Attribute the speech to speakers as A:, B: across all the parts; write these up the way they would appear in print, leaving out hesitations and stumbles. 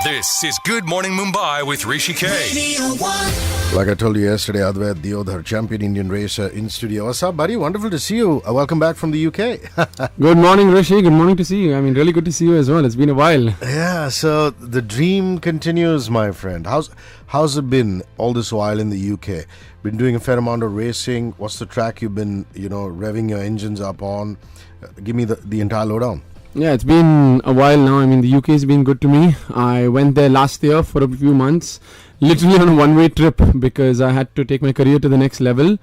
A: This is Good Morning Mumbai with HrishiKay.
B: Like I told you yesterday, Advait Deodhar, champion Indian racer in studio. What's up, buddy? Wonderful to see you. Welcome back from the UK.
C: Good morning, Rishi. Good morning to see you. I mean, really good to see you as well. It's been a while.
B: Yeah, so the dream continues, my friend. How's it been all this while in the UK? Been doing a fair amount of racing. What's the track you've been, revving your engines up on? Give me the entire lowdown.
C: Yeah, it's been a while now. I mean, the UK has been good to me. I went there last year for a few months, literally on a one-way trip because I had to take my career to the next level.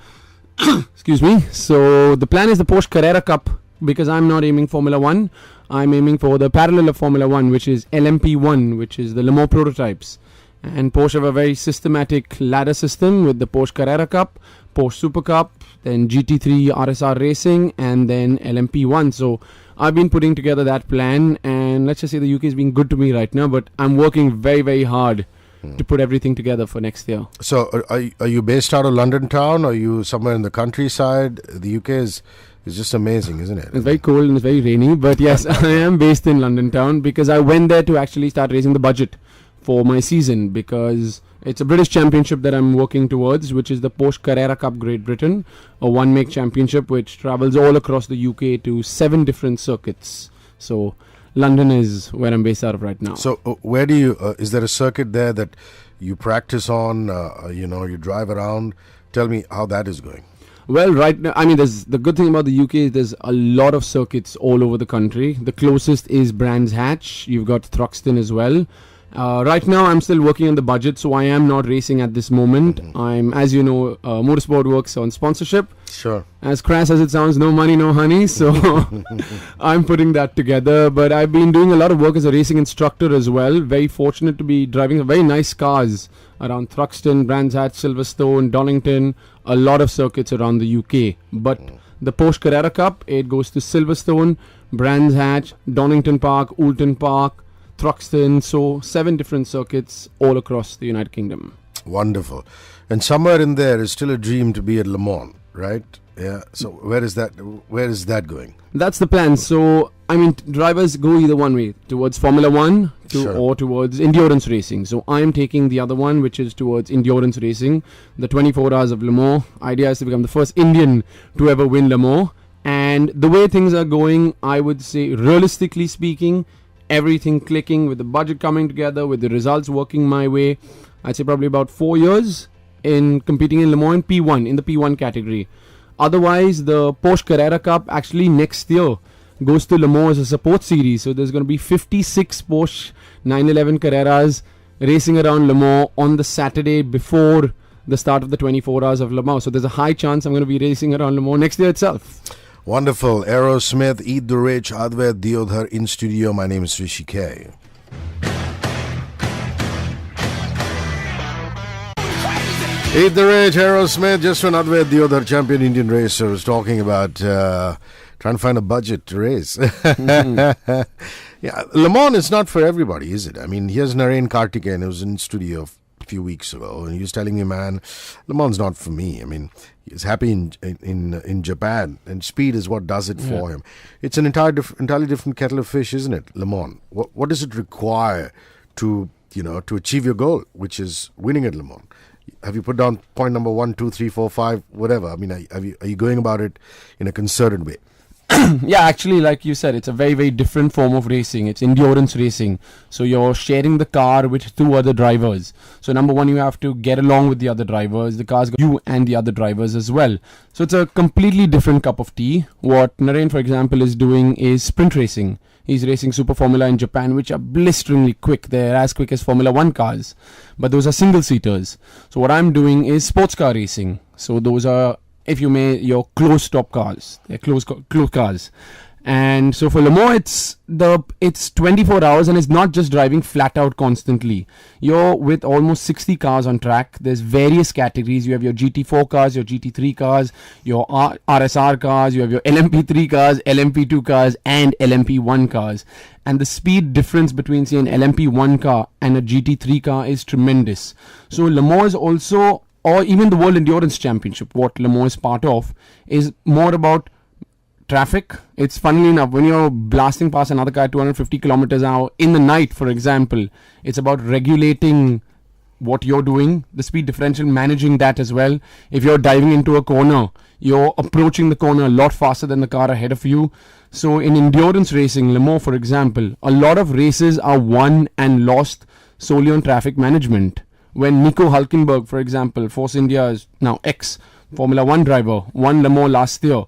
C: Excuse me. So the plan is the Porsche Carrera Cup because I'm not aiming Formula 1. I'm aiming for the parallel of Formula 1, which is LMP1, which is the Le Mans prototypes. And Porsche have a very systematic ladder system with the Porsche Carrera Cup, Porsche Super Cup, then GT3 RSR Racing, and then LMP1. So I've been putting together that plan, and let's just say the UK is being good to me right now, but I'm working very, very hard to put everything together for next year.
B: So are you based out of London town? Or are you somewhere in the countryside? The UK is just amazing, isn't it?
C: It's very cold and it's very rainy, but yes, I am based in London town because I went there to actually start raising the budget for my season because it's a British championship that I'm working towards, which is the Porsche Carrera Cup Great Britain, a one-make championship which travels all across the UK to 7 different circuits. So London is where I'm based out of right now.
B: So where do you, is there a circuit there that you practice on, you drive around? Tell me how that is going.
C: Well, right now, I mean, the good thing about the UK is there's a lot of circuits all over the country. The closest is Brands Hatch. You've got Thruxton as well. Right now, I'm still working on the budget, so I am not racing at this moment. I'm, as you know, motorsport works on sponsorship.
B: Sure.
C: As crass as it sounds, no money, no honey. So I'm putting that together. But I've been doing a lot of work as a racing instructor as well. Very fortunate to be driving very nice cars around Thruxton, Brands Hatch, Silverstone, Donington, a lot of circuits around the UK. But the Porsche Carrera Cup, it goes to Silverstone, Brands Hatch, Donington Park, Oulton Park, Thruxton, so 7 different circuits all across the United Kingdom.
B: Wonderful. And somewhere in there is still a dream to be at Le Mans, right? Yeah. So where is that going?
C: That's the plan. So, I mean, drivers go either one way, towards Formula 1 or towards endurance racing. So I'm taking the other one, which is towards endurance racing, the 24 hours of Le Mans. Idea is to become the first Indian to ever win Le Mans. And the way things are going, I would say, realistically speaking, everything clicking with the budget coming together, with the results working my way, I'd say probably about 4 years in competing in Le Mans in P1, in the P1 category. Otherwise, the Porsche Carrera Cup actually next year goes to Le Mans as a support series. So there's going to be 56 Porsche 911 Carreras racing around Le Mans on the Saturday before the start of the 24 hours of Le Mans. So there's a high chance I'm going to be racing around Le Mans next year itself.
B: Wonderful. Aerosmith, Eat the Rich, Advait Deodhar in studio. My name is HrishiKay. Eat the Rich, Aerosmith, just when Advait Deodhar, champion Indian racer, was talking about trying to find a budget to race. Yeah, Le Mans is not for everybody, is it? I mean, here's Naren Karthikeyan, who was in studio a few weeks ago, and he was telling me, man, Le Mans is not for me. I mean, he's happy in Japan, and speed is what does it for him. It's an entirely different kettle of fish, isn't it, Le Mans? What does it require to achieve your goal, which is winning at Le Mans? Have you put down point number 1, 2, 3, 4, 5, whatever? I mean, are you going about it in a concerted way?
C: Yeah, actually, like you said, it's a very, very different form of racing. It's endurance racing. So you're sharing the car with 2 other drivers. So number 1, you have to get along with the other drivers. The car's got you and the other drivers as well. So it's a completely different cup of tea. What Naren, for example, is doing is sprint racing. He's racing Super Formula in Japan, which are blisteringly quick. They're as quick as Formula 1 cars. But those are single-seaters. So what I'm doing is sports car racing. So those are, if you may, your closed-stop cars. They're closed cars. And so for Le Mans, it's 24 hours and it's not just driving flat out constantly. You're with almost 60 cars on track. There's various categories. You have your GT4 cars, your GT3 cars, your RSR cars, you have your LMP3 cars, LMP2 cars, and LMP1 cars. And the speed difference between, say, an LMP1 car and a GT3 car is tremendous. So Le Mans also, or even the World Endurance Championship, what Le Mans is part of, is more about traffic. It's funnily enough, when you're blasting past another car at 250 kilometers an hour in the night, for example, it's about regulating what you're doing, the speed differential, managing that as well. If you're diving into a corner, you're approaching the corner a lot faster than the car ahead of you. So in endurance racing, Le Mans for example, a lot of races are won and lost solely on traffic management. When Nico Hulkenberg, for example, Force India's now ex-Formula 1 driver, won Le Mans last year,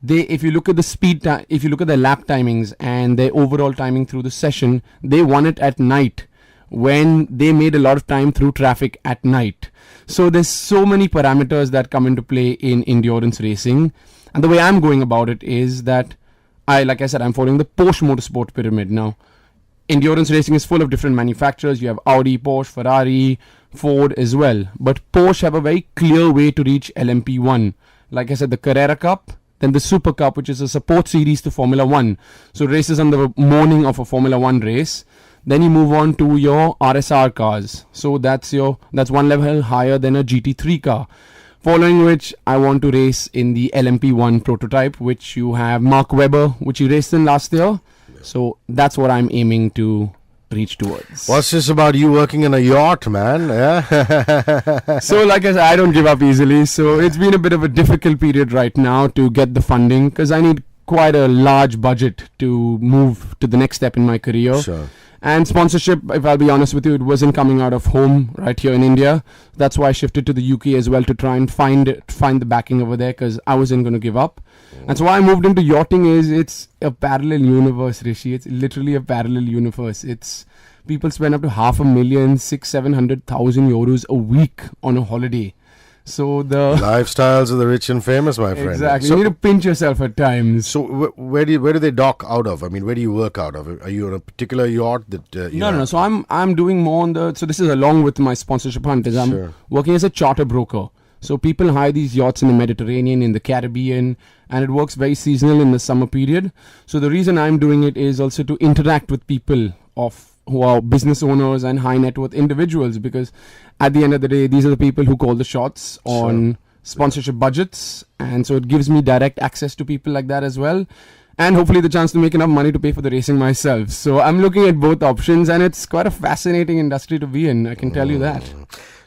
C: if you look at the if you look at their lap timings and their overall timing through the session, they won it at night, when they made a lot of time through traffic at night. So there's so many parameters that come into play in endurance racing. And the way I'm going about it is that like I said, I'm following the Porsche Motorsport pyramid. Now, endurance racing is full of different manufacturers. You have Audi, Porsche, Ferrari, Ford as well. But Porsche have a very clear way to reach LMP1. Like I said, the Carrera Cup, then the Super Cup, which is a support series to Formula 1. So races on the morning of a Formula 1 race. Then you move on to your RSR cars. So that's one level higher than a GT3 car. Following which, I want to race in the LMP1 prototype, which you have Mark Webber, which he raced in last year. So that's what I'm aiming to reach towards.
B: What's this about you working in a yacht, man? Yeah.
C: So like I said, I don't give up easily. So it's been a bit of a difficult period right now to get the funding, because I need quite a large budget to move to the next step in my career.
B: Sure.
C: And sponsorship, if I'll be honest with you, it wasn't coming out of home right here in India. That's why I shifted to the UK as well, to try and find the backing over there, because I wasn't going to give up. And so why I moved into yachting is it's a parallel universe, Rishi. It's literally a parallel universe. It's people spend up to 500,000, 600,000-700,000 euros a week on a holiday. So the
B: lifestyles of the rich and famous, my friend.
C: Exactly.
B: So,
C: you need to pinch yourself at times.
B: So where do they dock out of? I mean, where do you work out of? Are you on a particular yacht that?
C: No. So I'm doing more on the. So this is along with my sponsorship hunt. Is I'm working as a charter broker. So people hire these yachts in the Mediterranean, in the Caribbean, and it works very seasonal in the summer period. So the reason I'm doing it is also to interact with people who are business owners and high net worth individuals, because at the end of the day, these are the people who call the shots on sponsorship budgets, and so it gives me direct access to people like that as well, and hopefully the chance to make enough money to pay for the racing myself. So I'm looking at both options, and it's quite a fascinating industry to be in, I can tell you that.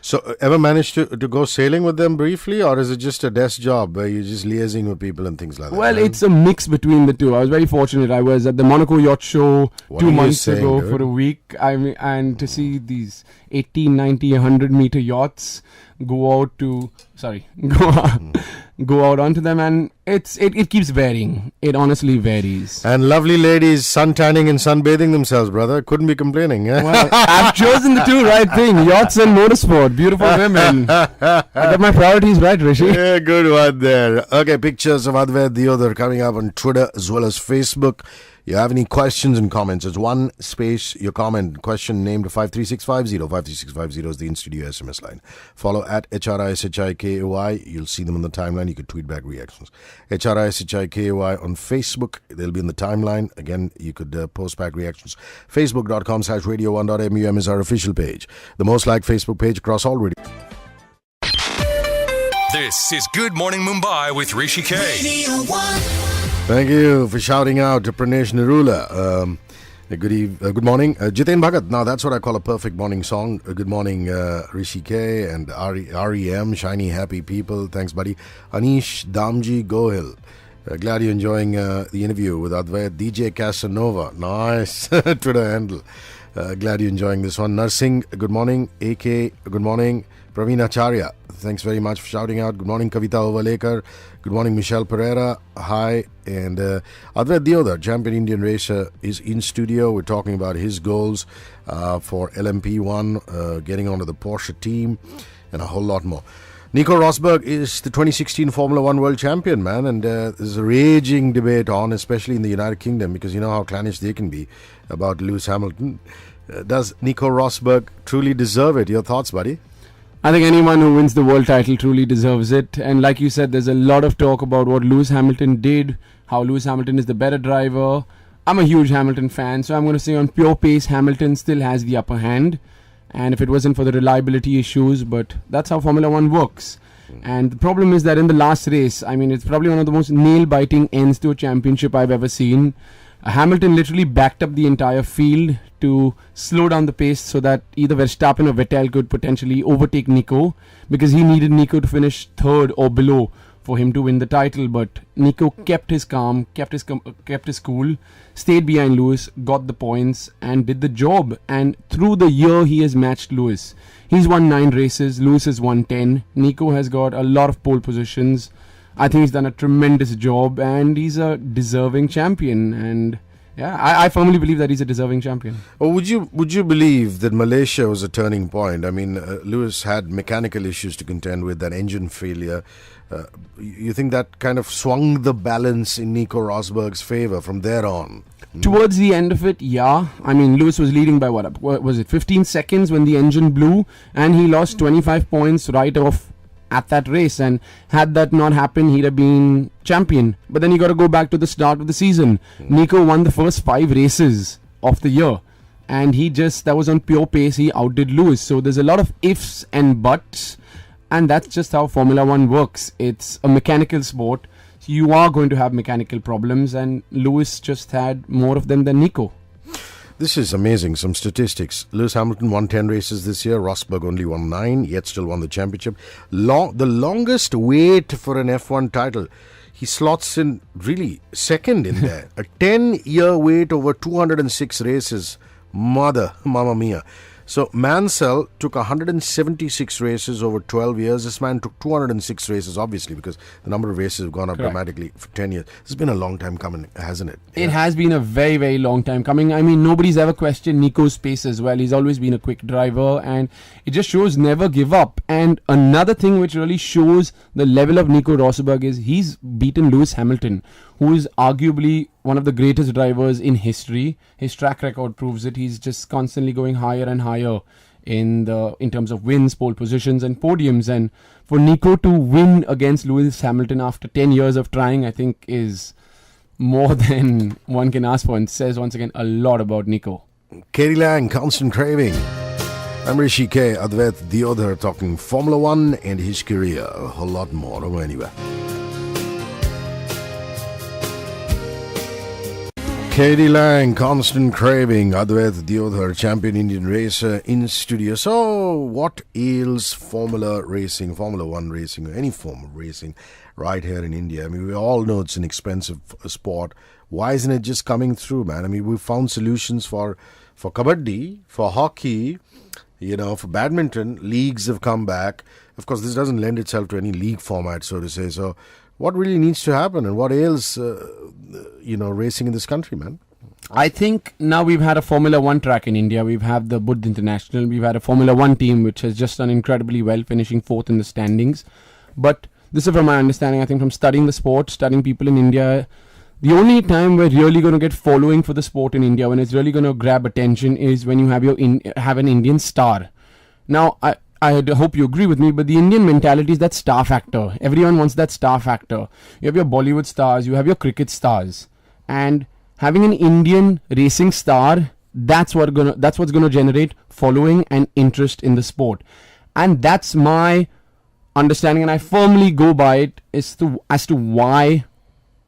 B: So ever managed to go sailing with them briefly, or is it just a desk job where you're just liaising with people and things like that?
C: Well, it's a mix between the two. I was very fortunate. I was at the Monaco Yacht Show 2 months ago for a week. And to see these 80, 90, 100 meter yachts go out onto them, and it keeps varying. It honestly varies.
B: And lovely ladies sun tanning and sunbathing themselves, brother. Couldn't be complaining.
C: Well, I've chosen the two right thing: yachts and motorsport. Beautiful women. I got my priorities right, Rishi.
B: Yeah, good one there. Okay, pictures of Advait Deodhar coming up on Twitter as well as Facebook. You have any questions and comments? It's one space, your comment, question named 53650. 53650 is the in-studio SMS line. Follow at HrishiKay. You'll see them on the timeline. You could tweet back reactions. HrishiKay on Facebook. They'll be in the timeline. Again, you could post back reactions. Facebook.com/radio1.mum is our official page. The most liked Facebook page across all radio.
A: This is Good Morning Mumbai with HrishiKay.
B: Thank you for shouting out to Pranesh Nirula. Good morning. Jiten Bhagat. Now, that's what I call a perfect morning song. Good morning, HrishiKay and REM, Shiny Happy People. Thanks, buddy. Anish Damji Gohil. Glad you're enjoying the interview with Advait. DJ Casanova. Nice Twitter handle. Glad you're enjoying this one. Nursing. Good morning. AK. Good morning. Praveen Acharya, thanks very much for shouting out. Good morning, Kavita Ovalekar. Good morning, Michelle Pereira. Hi. And Advait Deodhar, champion Indian racer, is in studio. We're talking about his goals for LMP1, getting onto the Porsche team, and a whole lot more. Nico Rosberg is the 2016 Formula 1 world champion, man, and there's a raging debate on, especially in the United Kingdom, because you know how clannish they can be about Lewis Hamilton. Does Nico Rosberg truly deserve it? Your thoughts, buddy?
C: I think anyone who wins the world title truly deserves it. And like you said, there's a lot of talk about what Lewis Hamilton did, how Lewis Hamilton is the better driver. I'm a huge Hamilton fan, so I'm going to say on pure pace, Hamilton still has the upper hand. And if it wasn't for the reliability issues, but that's how Formula 1 works. And the problem is that in the last race, I mean, it's probably one of the most nail-biting ends to a championship I've ever seen. Hamilton literally backed up the entire field to slow down the pace so that either Verstappen or Vettel could potentially overtake Nico, because he needed Nico to finish third or below for him to win the title. But Nico kept his calm, kept his cool, stayed behind Lewis, got the points and did the job. And through the year he has matched Lewis. He's won 9 races, Lewis has won 10. Nico has got a lot of pole positions. I think he's done a tremendous job and he's a deserving champion. And yeah, I firmly believe that he's a deserving champion.
B: Or would you believe that Malaysia was a turning point? I mean, Lewis had mechanical issues to contend with, that engine failure. You think that kind of swung the balance in Nico Rosberg's favor from there on?
C: Towards the end of it, yeah. I mean, Lewis was leading by what was it, 15 seconds when the engine blew, and he lost 25 points right off at that race. And had that not happened, he'd have been champion. But then you got to go back to the start of the season. Nico won the first 5 races of the year, and that was on pure pace. He outdid Lewis. So there's a lot of ifs and buts, and that's just how Formula One works. It's a mechanical sport. You are going to have mechanical problems, and Lewis just had more of them than Nico.
B: This is amazing. Some statistics. Lewis Hamilton won 10 races this year. Rosberg only won 9, yet still won the championship. The longest wait for an F1 title. He slots in really second in there. A 10-year wait over 206 races. Mamma mia. So Mansell took 176 races over 12 years. This man took 206 races, obviously, because the number of races have gone up dramatically for 10 years. This has been a long time coming, hasn't it?
C: It has been a very, very long time coming. I mean, nobody's ever questioned Nico's pace as well. He's always been a quick driver, and it just shows never give up. And another thing which really shows the level of Nico Rosberg is he's beaten Lewis Hamilton, who is arguably one of the greatest drivers in history. His track record proves it. He's just constantly going higher and higher in terms of wins, pole positions and podiums. And for Nico to win against Lewis Hamilton after 10 years of trying, I think is more than one can ask for, and says once again a lot about Nico.
B: Katie Lang, Constant Craving. I'm HrishiKay, Advait Deodhar, talking Formula One and his career. A whole lot more. Don't go anywhere. Katie Lang, Constant Craving, Advait Deodhar, champion Indian racer in studio. So, what ails Formula One racing, or any form of racing right here in India? I mean, we all know it's an expensive sport. Why isn't it just coming through, man? I mean, we've found solutions for kabaddi, for hockey, for badminton. Leagues have come back. Of course, this doesn't lend itself to any league format, so to say. So, what really needs to happen, and what ails racing in this country, man?
C: I think now we've had a Formula One track in India. We've had the Buddh International. We've had a Formula One team which has just done incredibly well, finishing 4th in the standings. But this is from my understanding, I think, from studying the sport, studying people in India, the only time we're really going to get following for the sport in India, when it's really going to grab attention, is when you have have an Indian star. Now, I hope you agree with me, but the Indian mentality is that star factor. Everyone wants that star factor. You have your Bollywood stars, you have your cricket stars, and having an Indian racing star, that's what's gonna generate following and interest in the sport. And that's my understanding, and I firmly go by it as to why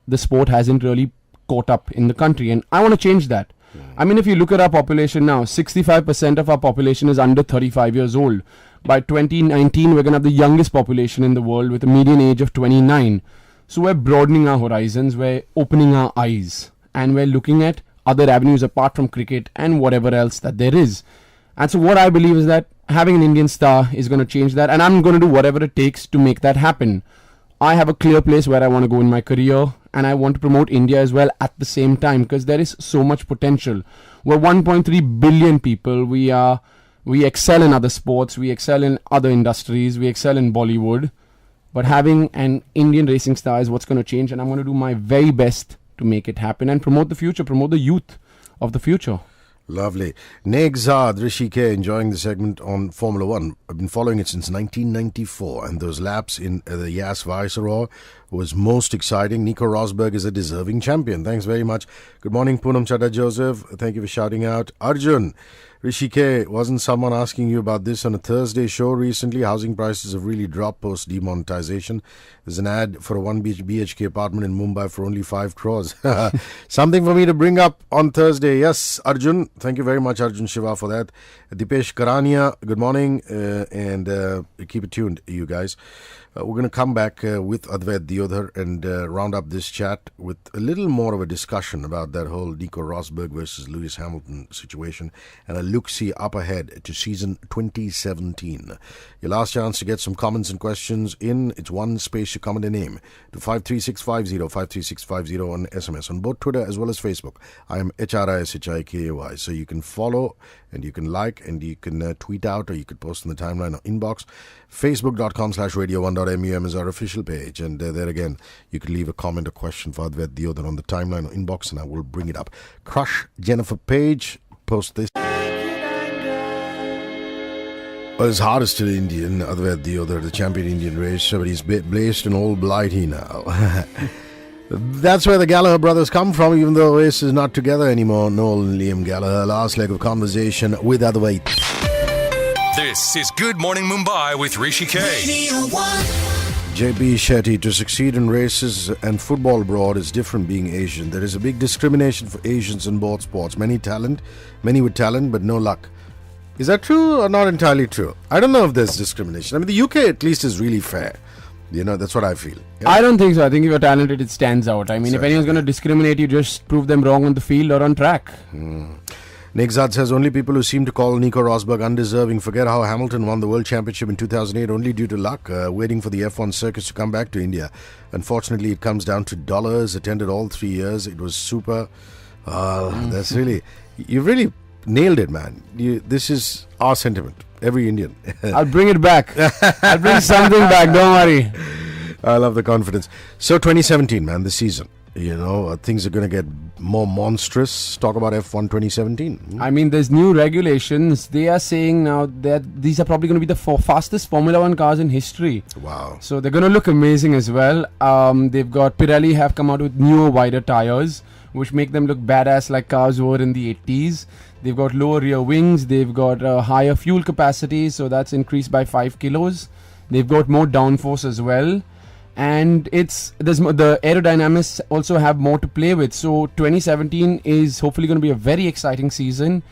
C: the sport hasn't really caught up in the country, and I want to change that. I mean, if you look at our population now, 65% of our population is under 35 years old. By 2019, we're going to have the youngest population in the world with a median age of 29. So we're broadening our horizons, we're opening our eyes, and we're looking at other avenues apart from cricket and whatever else that there is. And so what I believe is that having an Indian star is going to change that, and I'm going to do whatever it takes to make that happen. I have a clear place where I want to go in my career, and I want to promote India as well at the same time, because there is so much potential. We're 1.3 billion people. We excel in other sports, we excel in other industries, we excel in Bollywood. But having an Indian racing star is what's going to change, and I'm going to do my very best to make it happen and promote the future, promote the youth of the future.
B: Lovely. Negzad, HrishiKay, enjoying the segment on Formula One. I've been following it since 1994, and those laps in the Yas Viceroy was most exciting. Nico Rosberg is a deserving champion. Thanks very much. Good morning, Poonam Chadha Joseph. Thank you for shouting out. Arjun, HrishiKay, wasn't someone asking you about this on a Thursday show recently? Housing prices have really dropped post demonetization. There's an ad for a 1 BHK apartment in Mumbai for only 5 crores. Something for me to bring up on Thursday. Yes, Arjun. Thank you very much, Arjun Shiva, for that. Dipesh Karania, good morning. And keep it tuned, you guys. We're going to come back with Advait Deodhar and round up this chat with a little more of a discussion about that whole Nico Rosberg versus Lewis Hamilton situation and a look-see up ahead to season 2017. Your last chance to get some comments and questions in. It's one space you comment a name to 53650, 53650 on SMS on both Twitter as well as Facebook. I am HrishiKay. So you can follow and you can like and you can tweet out or you could post in the timeline or inbox. Facebook.com/radio1.mum is our official page, and there again you can leave a comment or question for Advait Deodhar on the timeline or inbox and I will bring it up. Crush Jennifer Page, post this. Well, his heart is still Indian, Advait Deodhar, the champion Indian racer, but he's blazed in old blighty now. That's where the Gallagher brothers come from, even though race is not together anymore. Noel and Liam Gallagher. Last leg of conversation with Advait.
A: This is Good Morning Mumbai with HrishiKay.
B: JB Shetty, to succeed in races and football abroad is different being Asian. There is a big discrimination for Asians in both sports. Many with talent, but no luck. Is that true or not entirely true? I don't know if there's discrimination. I mean, the UK at least is really fair. You know, that's what I feel. Yeah?
C: I don't think so. I think if you're talented, it stands out. I mean, if anyone's going to discriminate, you just prove them wrong on the field or on track.
B: Nick Zad says only people who seem to call Nico Rosberg undeserving forget how Hamilton won the World Championship in 2008 only due to luck, waiting for the F1 circus to come back to India. Unfortunately, it comes down to dollars. Attended all 3 years. It was super. That's really... You really nailed it, man. This is our sentiment. Every Indian.
C: I'll bring it back. I'll bring something back. Don't worry.
B: I love the confidence. So 2017, man, this season. You know, things are going to get more monstrous. Talk about F1 2017.
C: I mean, there's new regulations. They are saying now that these are probably going to be the fastest Formula 1 cars in history.
B: Wow.
C: So they're going to look amazing as well. They've got Pirelli have come out with newer, wider tires, which make them look badass like cars were in the 80s. They've got lower rear wings. They've got higher fuel capacity, so that's increased by 5 kilos. They've got more downforce as well. And the aerodynamics also have more to play with. So 2017 is hopefully going to be a very exciting season.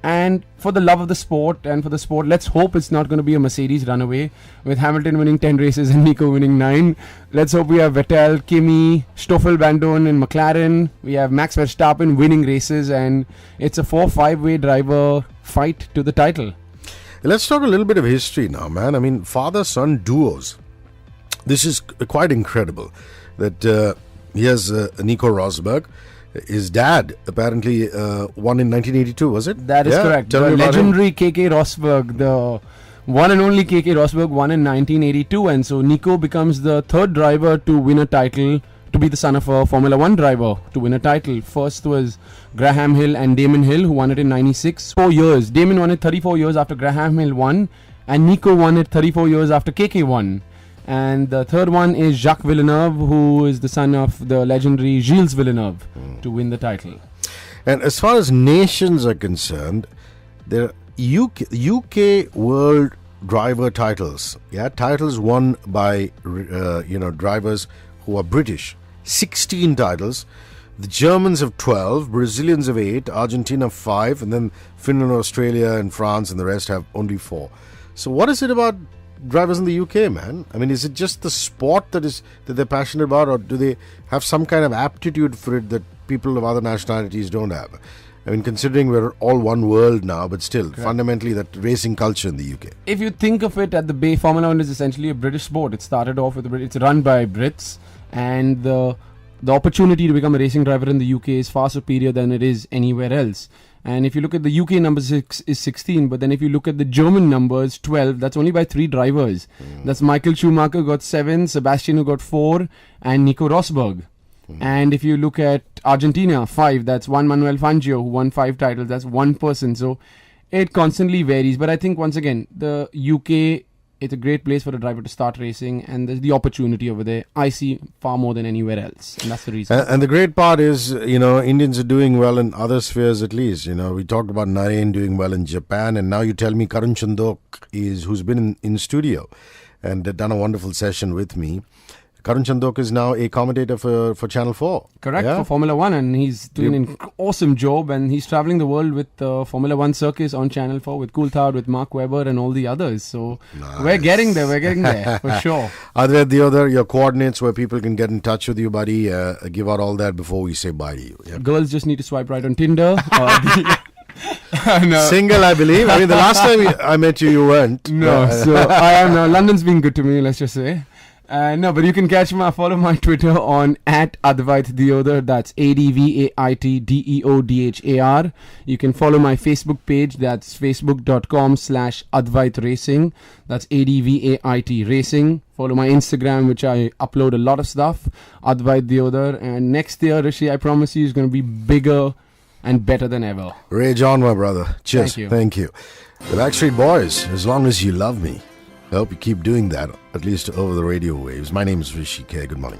C: And for the love of the sport and for the sport, let's hope it's not going to be a Mercedes runaway with Hamilton winning 10 races and Nico winning 9. Let's hope we have Vettel, Kimi, Stoffel Vandoorne in McLaren. We have Max Verstappen winning races, and it's a 4-5-way driver fight to the title.
B: Let's talk a little bit of history now, man. I mean, father-son duos. This is quite incredible that here's Nico Rosberg. His dad apparently won in 1982, was it?
C: That is correct. The legendary KK Rosberg, the one and only KK Rosberg, won in 1982, and so Nico becomes the third driver to win a title, to be the son of a Formula 1 driver to win a title. First was Graham Hill and Damon Hill, who won it in 96. 4 years. Damon won it 34 years after Graham Hill won, and Nico won it 34 years after KK won. And the third one is Jacques Villeneuve, who is the son of the legendary Gilles Villeneuve, to win the title.
B: And as far as nations are concerned, there are UK World Driver titles. Yeah, titles won by drivers who are British. 16 titles. The Germans have 12, Brazilians have 8, Argentina 5, and then Finland, Australia, and France, and the rest have only 4. So what is it about drivers in the UK, man? I mean, is it just the sport that they're passionate about, or do they have some kind of aptitude for it that people of other nationalities don't have? I mean, considering we're all one world now, but still, fundamentally, that racing culture in the UK.
C: If you think of it at the base, Formula 1 is essentially a British sport. It started off with it's run by Brits, and the opportunity to become a racing driver in the UK is far superior than it is anywhere else. And if you look at the UK number is 16, but then if you look at the German numbers, 12, that's only by 3 drivers. That's Michael Schumacher got 7, Sebastian who got 4, and Nico Rosberg. And if you look at Argentina, 5, that's Juan Manuel Fangio, who won 5 titles, that's 1 person. So it constantly varies. But I think once again, the UK it's a great place for a driver to start racing, and there's the opportunity over there. I see far more than anywhere else, and that's the reason.
B: And the great part is, Indians are doing well in other spheres at least. We talked about Naren doing well in Japan, and now you tell me Karun Chandok who's been in studio and done a wonderful session with me. Karun Chandok is now a commentator for Channel 4.
C: Correct, for Formula 1, and he's doing an awesome job, and he's traveling the world with Formula 1 circus on Channel 4 with Coulthard, with Mark Webber and all the others. So we're getting there for sure.
B: Advait Deodhar, your coordinates where people can get in touch with you, buddy. Give out all that before we say bye to you. Yep.
C: Girls just need to swipe right on Tinder. No.
B: Single, I believe. I mean, the last time I met you, you weren't.
C: No, so I am now. London's been good to me, let's just say. No, but you can follow my Twitter on @Advait Deodhar. That's ADVAIT DEODHAR. You can follow my Facebook page. That's facebook.com/Advait Racing. That's ADVAIT Racing. Follow my Instagram, which I upload a lot of stuff. Advait Deodhar. And next year, Rishi, I promise you, is going to be bigger and better than ever.
B: Rage on, my brother. Cheers. Thank you. The Backstreet Boys, As Long As You Love Me. I hope you keep doing that, at least over the radio waves. My name is HrishiKay. Good morning.